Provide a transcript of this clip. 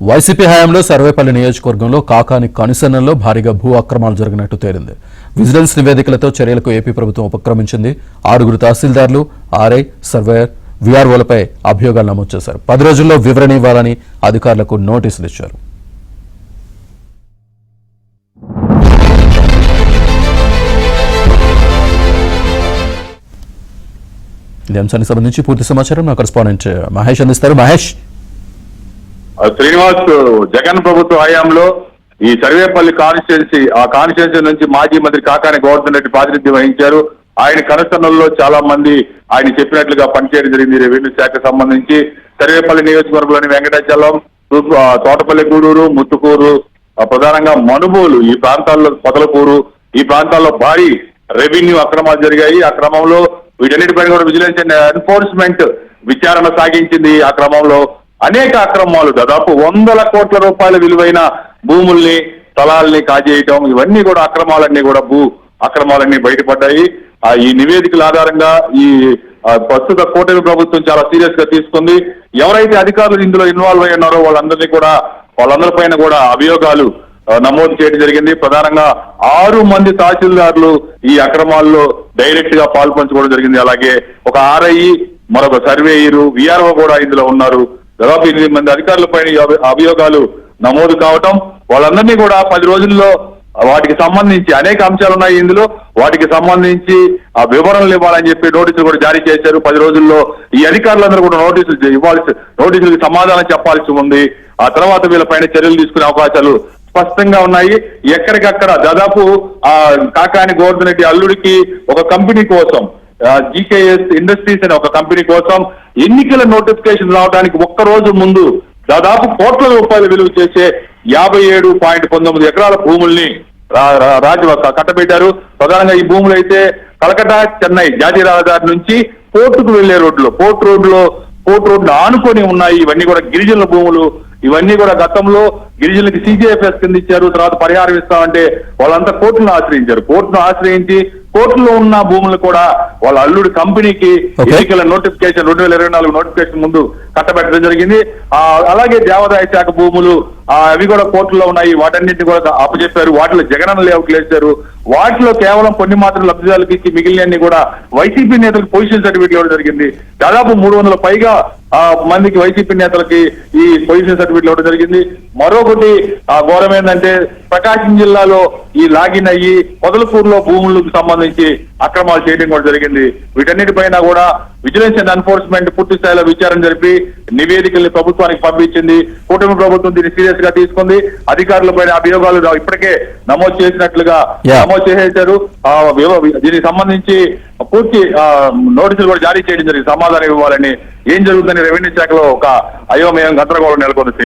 YCP హయాంలో సర్వేపల్లి నియోజకవర్గంలో కాకాని కనుసన్నల్లో భారీగా భూ అక్రమాలు జరిగినట్టు తేలింది. విజిలెన్స్ నివేదికలతో చర్యలకు ఏపీ ప్రభుత్వం ఉపక్రమించింది. 6 తహసీల్దార్లు, ఆర్ఐ, సర్వేయర్, వీఆర్ఓలపై అభియోగాలు నమోదు చేశారు. 10 రోజుల్లో వివరణ ఇవ్వాలని అధికారులకు నోటీసులు ఇచ్చారు. ఈ అంశానికి సంబంధించి పూర్తి సమాచారం నా కరెస్పాండెంట్ మహేష్ అందిస్తారు. మహేష్, శ్రీనివాస్, జగన్ ప్రభుత్వ హయాంలో ఈ సర్వేపల్లి కాన్స్టిట్యున్సీ నుంచి మాజీ మంత్రి కాకాని గోవర్ధన్ రెడ్డి ప్రాతినిధ్యం వహించారు. ఆయన కనుసన్నల్లో చాలా మంది ఆయన చెప్పినట్లుగా పనిచేయడం జరిగింది. రెవెన్యూ శాఖకు సంబంధించి సర్వేపల్లి నియోజకవర్గంలోని వెంకటాచలం, తోటపల్లి గూడూరు, ముత్తుకూరు, ప్రధానంగా మనుబోలు ఈ ప్రాంతాల్లో, పొదలకూరు ఈ ప్రాంతాల్లో భారీ రెవెన్యూ అక్రమాలు జరిగాయి. ఆ క్రమంలో వీటన్నిటిపైన కూడా విజిలెన్స్ అండ్ ఎన్ఫోర్స్మెంట్ విచారణ సాగించింది. ఆ క్రమంలో అనేక అక్రమాలు, దాదాపు 100 కోట్ల రూపాయల విలువైన భూముల్ని, స్థలాల్ని కాజేయటం, ఇవన్నీ కూడా అక్రమాలన్నీ కూడా భూ అక్రమాలన్నీ బయటపడ్డాయి. ఈ నివేదికల ఆధారంగా ఈ ప్రస్తుత కూటమి ప్రభుత్వం చాలా సీరియస్ గా తీసుకుంది. ఎవరైతే అధికారులు ఇందులో ఇన్వాల్వ్ అయి ఉన్నారో వాళ్ళందరిపైన కూడా అభియోగాలు నమోదు చేయడం జరిగింది. ప్రధానంగా 6 మంది తహసీల్దార్లు ఈ అక్రమాల్లో డైరెక్ట్ గా పాల్పంచుకోవడం జరిగింది. అలాగే ఒక ఆర్ఐ, మరొక సర్వేయరు, విఆర్ఓ కూడా ఇందులో ఉన్నారు. దాదాపు 8 మంది అధికారులపైన అభియోగాలు నమోదు కావటం, వాళ్ళందరినీ కూడా 10 రోజుల్లో వాటికి సంబంధించి అనేక అంశాలు ఉన్నాయి ఇందులో, వాటికి సంబంధించి ఆ వివరణలు ఇవ్వాలని చెప్పి నోటీసులు కూడా జారీ చేశారు. 10 రోజుల్లో ఈ అధికారులందరూ కూడా నోటీసులకు సమాధానం చెప్పాల్సి ఉంది. ఆ తర్వాత వీళ్ళపైన చర్యలు తీసుకునే అవకాశాలు స్పష్టంగా ఉన్నాయి. ఎక్కడికక్కడ దాదాపు కాకాని గోవర్ధన్ రెడ్డి అల్లుడికి ఒక కంపెనీ కోసం, జీకేఎస్ ఇండస్ట్రీస్ అనే ఒక కంపెనీ కోసం ఎన్నికల నోటిఫికేషన్ రావడానికి 1 రోజు ముందు దాదాపు కోట్ల రూపాయలు విలువ చేసే 57.19 ఎకరాల భూముల్ని కట్టబెట్టారు. ప్రధానంగా ఈ భూములు అయితే కలకటా, చెన్నై జాతీయ రహదారి నుంచి పోర్టుకు వెళ్లే పోర్ట్ రోడ్లు ఆనుకొని ఉన్నాయి. ఇవన్నీ కూడా గిరిజనుల భూములు. ఇవన్నీ కూడా గతంలో గిరిజనులకి CJFS కింద ఇచ్చారు. తర్వాత పరిహారం ఇస్తామంటే వాళ్ళంతా కోర్టును ఆశ్రయించి కోర్టులో ఉన్న భూములు కూడా వాళ్ళ అల్లుడి కంపెనీకి ఎన్నికల నోటిఫికేషన్ 2024 నోటిఫికేషన్ ముందు కట్టబెట్టడం జరిగింది. అలాగే దేవాదాయ శాఖ భూములు అవి కూడా కోర్టులో ఉన్నాయి. వాటన్నింటినీ కూడా అప్పచెప్పారు. వాటిలో జగనన్న లేఅవుట్లు వేశారు. వాటిలో కేవలం కొన్ని మాత్రం లబ్ధిదారులకు ఇచ్చి మిగిలినన్ని కూడా వైసీపీ నేతలకు పొజిషన్ సర్టిఫికేట్ ఇవ్వడం జరిగింది. దాదాపు 300 పైగా మందికి వైసీపీ నేతలకి ఈ పొజిషన్ సర్టిఫికేట్ ఇవ్వడం జరిగింది. మరొకటి ఘోరం ఏంటంటే ప్రకాశం జిల్లాలో ఈ లాగిన్ అయ్యి పొదలకూరులో భూములకు సంబంధించి అక్రమాలు చేయడం కూడా జరిగింది. వీటన్నిటిపైన కూడా విజిలెన్స్ అండ్ ఎన్ఫోర్స్మెంట్ పూర్తి స్థాయిలో విచారణ జరిపి నివేదికల్ని ప్రభుత్వానికి పంపించింది. కూటమి ప్రభుత్వం దీన్ని సీరియస్ గా తీసుకుంది. అధికారులపైన అభియోగాలు ఇప్పటికే నమోదు చేసేశారు. దీనికి సంబంధించి పూర్తి నోటీసులు కూడా జారీ చేయడం జరిగింది. సమాధానం ఇవ్వాలని. ఏం జరుగుతుందని రెవెన్యూ శాఖలో ఒక అయోమయం, గందరగోళం నెలకొంది.